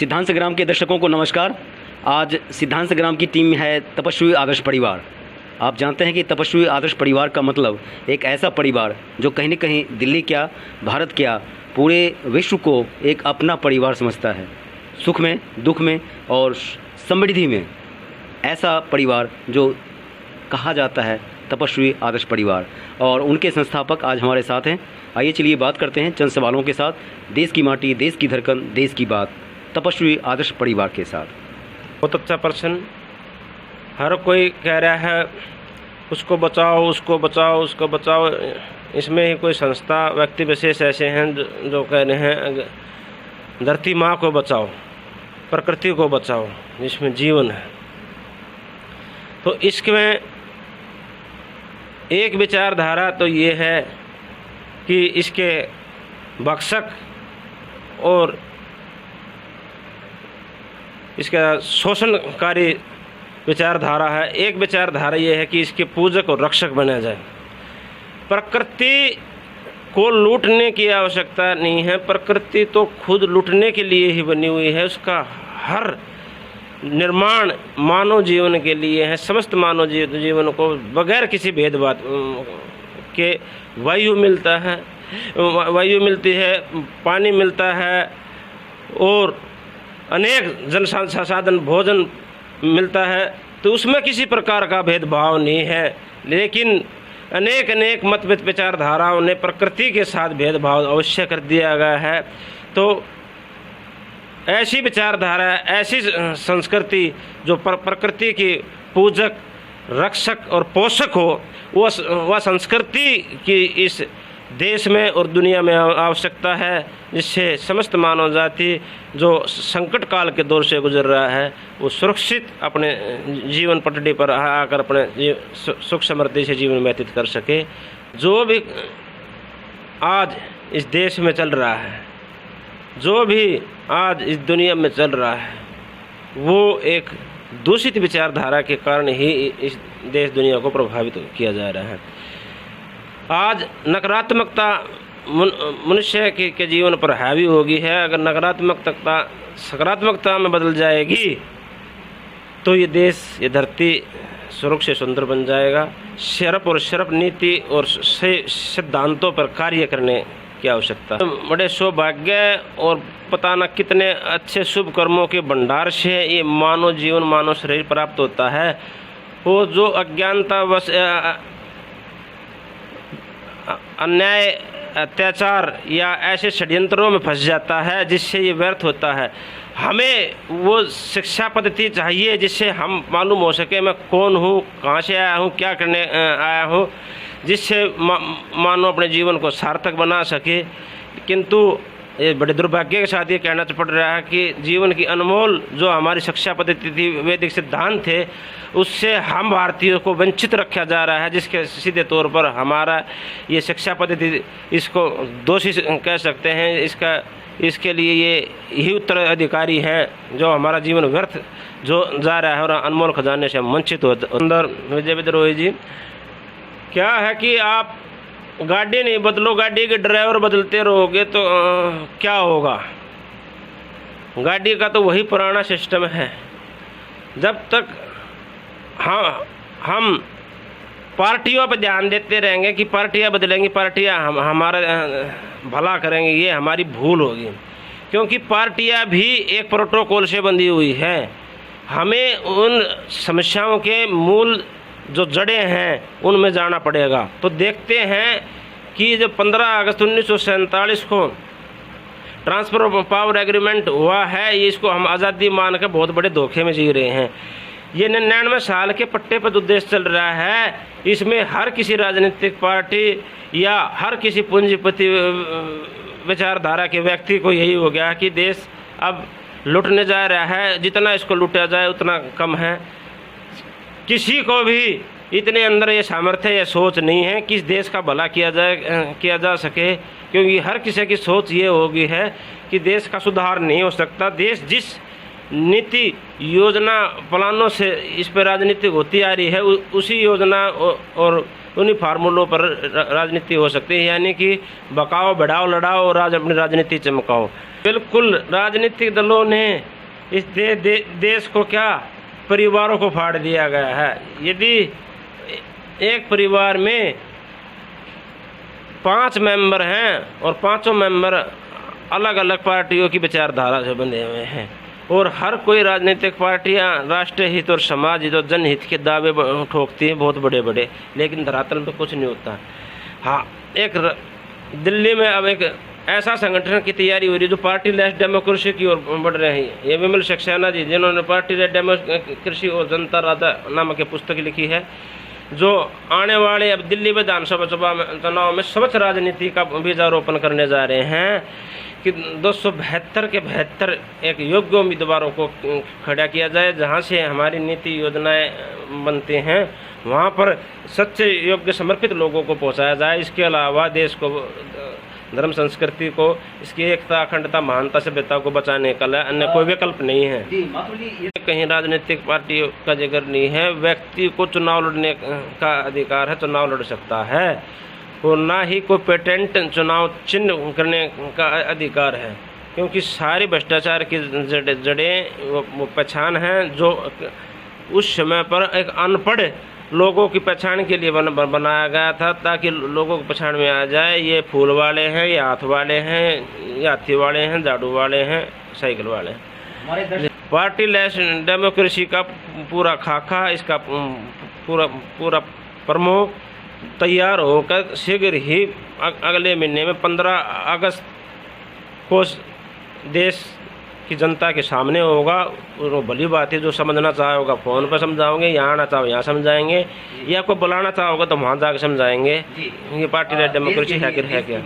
सिद्धांत संग्राम के दर्शकों को नमस्कार। आज सिद्धांत संग्राम की टीम है तपस्वी आदर्श परिवार। आप जानते हैं कि तपस्वी आदर्श परिवार का मतलब एक ऐसा परिवार जो कहीं न कहीं दिल्ली क्या, भारत क्या, पूरे विश्व को एक अपना परिवार समझता है। सुख में, दुख में और समृद्धि में ऐसा परिवार जो कहा जाता है तपस्वी आदर्श परिवार, और उनके संस्थापक आज हमारे साथ हैं। आइए चलिए बात करते हैं चंद सवालों के साथ। देश की माटी, देश की धड़कन, देश की बात, तपस्वी आदर्श परिवार के साथ। बहुत अच्छा प्रश्न। हर कोई कह रहा है उसको बचाओ, उसको बचाओ, उसको बचाओ। इसमें ही कोई संस्था, व्यक्ति विशेष ऐसे हैं जो कह रहे हैं धरती माँ को बचाओ, प्रकृति को बचाओ, जिसमें जीवन है। तो इसमें एक विचारधारा तो ये है कि इसके भक्षक और इसका शोषणकारी विचारधारा है। एक विचारधारा ये है कि इसके पूजक और रक्षक बना जाए। प्रकृति को लूटने की आवश्यकता नहीं है, प्रकृति तो खुद लूटने के लिए ही बनी हुई है। उसका हर निर्माण मानव जीवन के लिए है। समस्त मानव जीवन को बगैर किसी भेदभाव के वायु मिलता है, वायु मिलती है, पानी मिलता है और अनेक जन संसाधन, भोजन मिलता है। तो उसमें किसी प्रकार का भेदभाव नहीं है। लेकिन अनेक अनेक मत विचारधाराओं ने प्रकृति के साथ भेदभाव अवश्य कर दिया गया है। तो ऐसी विचारधारा, ऐसी संस्कृति जो प्रकृति की पूजक, रक्षक और पोषक हो, वह संस्कृति की इस देश में और दुनिया में आवश्यकता है, जिससे समस्त मानव जाति जो संकट काल के दौर से गुजर रहा है वो सुरक्षित अपने जीवन पटड़ी पर आकर अपने सुख समृद्धि से जीवन व्यतीत कर सके। जो भी आज इस देश में चल रहा है, जो भी आज इस दुनिया में चल रहा है, वो एक दूषित विचारधारा के कारण ही इस देश दुनिया को प्रभावित किया जा रहा है। आज नकारात्मकता मनुष्य के जीवन पर हावी होगी है। अगर नकारात्मकता सकारात्मकता में बदल जाएगी तो ये देश, ये धरती स्वरूप से सुंदर बन जाएगा। शरफ और शरफ नीति और सिद्धांतों पर कार्य करने की आवश्यकता। बड़े सौभाग्य और पता न कितने अच्छे शुभ कर्मों के भंडार से ये मानव जीवन, मानव शरीर प्राप्त होता है। वो जो अज्ञानता बस अन्याय, अत्याचार या ऐसे षड्यंत्रों में फंस जाता है जिससे ये व्यर्थ होता है। हमें वो शिक्षा पद्धति चाहिए जिससे हम मालूम हो सके मैं कौन हूँ, कहाँ से आया हूँ, क्या करने आया हूँ, जिससे मानव अपने जीवन को सार्थक बना सके। किंतु ये बड़े दुर्भाग्य के साथ ये कहना पड़ रहा है कि जीवन की अनमोल जो हमारी शिक्षा पद्धति थी, वैदिक सिद्धांत थे, उससे हम भारतीयों को वंचित रखा जा रहा है, जिसके सीधे तौर पर हमारा ये शिक्षा पद्धति, इसको दोषी कह सकते हैं। इसके लिए ये यही उत्तराधिकारी हैं जो हमारा जीवन व्यर्थ जो जा रहा है और अनमोल खजाने से हम वंचित होते। अंदर विजय विद्रोही जी, क्या है कि आप गाड़ी नहीं बदलो, गाड़ी के ड्राइवर बदलते रहोगे तो क्या होगा। गाड़ी का तो वही पुराना सिस्टम है। जब तक हम पार्टियों पर ध्यान देते रहेंगे कि पार्टियां बदलेंगी, पार्टियां हमारा भला करेंगे, ये हमारी भूल होगी। क्योंकि पार्टियां भी एक प्रोटोकॉल से बंधी हुई है। हमें उन समस्याओं के मूल जो जड़ें हैं उनमें जाना पड़ेगा। तो देखते हैं कि जब 15 अगस्त 1947 को ट्रांसफ़र ऑफ पावर एग्रीमेंट हुआ है, ये इसको हम आज़ादी मान के बहुत बड़े धोखे में जी रहे हैं। ये 99 साल के पट्टे पर जो देश चल रहा है, इसमें हर किसी राजनीतिक पार्टी या हर किसी पूंजीपति विचारधारा के व्यक्ति को यही हो गया कि देश अब लुटने जा रहा है, जितना इसको लूटा जाए उतना कम है। किसी को भी इतने अंदर ये सामर्थ्य या सोच नहीं है कि इस देश का भला किया जा सके। क्योंकि हर किसी की सोच ये होगी है कि देश का सुधार नहीं हो सकता। देश जिस नीति, योजना, प्लानों से इस पर राजनीति होती आ रही है, उसी योजना और उन्हीं फार्मूलों पर राजनीति हो सकती है। यानी कि बकाओ, बढ़ाओ, लड़ाओ और आज अपनी राजनीति चमकाओ। बिल्कुल राजनीतिक दलों ने इस देश को क्या परिवारों को फाड़ दिया गया है। यदि एक परिवार में 5 मेंबर हैं और 5 मेंबर अलग अलग पार्टियों की विचारधारा से बंधे हुए हैं और हर कोई राजनीतिक पार्टियां राष्ट्रीय हित और समाज हित और जनहित के दावे ठोकती हैं बहुत बड़े बड़े, लेकिन धरातल में कुछ नहीं होता। हाँ, दिल्ली में अब एक ऐसा संगठन की तैयारी हो रही है जो पार्टी लेस डेमोक्रेसी की ओर बढ़ रहे हैं। ये विमल सक्सेना जी, जिन्होंने पार्टी लेस डेमोक्रेसी और जनता राजा नामक पुस्तक लिखी है, जो आने वाले अब दिल्ली विधानसभा चुनाव में स्वच्छ राजनीति का बीजारोपण करने जा रहे हैं कि 272 के 72 एक योग्य उम्मीदवारों को खड़ा किया जाए, जहां से हमारी नीति योजनाएं बनती हैं वहां पर सच्चे योग्य समर्पित लोगों को पहुंचाया जाए। इसके अलावा देश को, धर्म संस्कृति को, इसकी एकता, अखंडता, महानता, सभ्यता को बचाने का अन्य कोई विकल्प नहीं है। कहीं राजनीतिक पार्टी का जिक्र नहीं है। व्यक्ति को चुनाव लड़ने का अधिकार है, चुनाव लड़ सकता है, और ना ही कोई पेटेंट चुनाव चिन्ह करने का अधिकार है, क्योंकि सारी भ्रष्टाचार की जड़ें वो पहचान है जो उस समय पर एक अनपढ़ लोगों की पहचान के लिए बनाया गया था, ताकि लोगों को पहचान में आ जाए ये फूल वाले हैं, ये हाथ वाले हैं, ये हाथी वाले हैं, झाड़ू वाले हैं, साइकिल वाले हैं। पार्टी लेस डेमोक्रेसी का पूरा खाका, इसका पूरा प्रमुख तैयार होकर शीघ्र ही अगले महीने में 15 अगस्त को देश की जनता के सामने होगा। और भली बात है, जो समझना चाहे होगा फ़ोन पर समझाओगे, यहाँ आना चाहो यहाँ समझाएंगे, या कोई बुलाना चाहोगा तो वहाँ जाकर समझाएंगे। ये पार्टी लेस डेमोक्रेसी है क्या?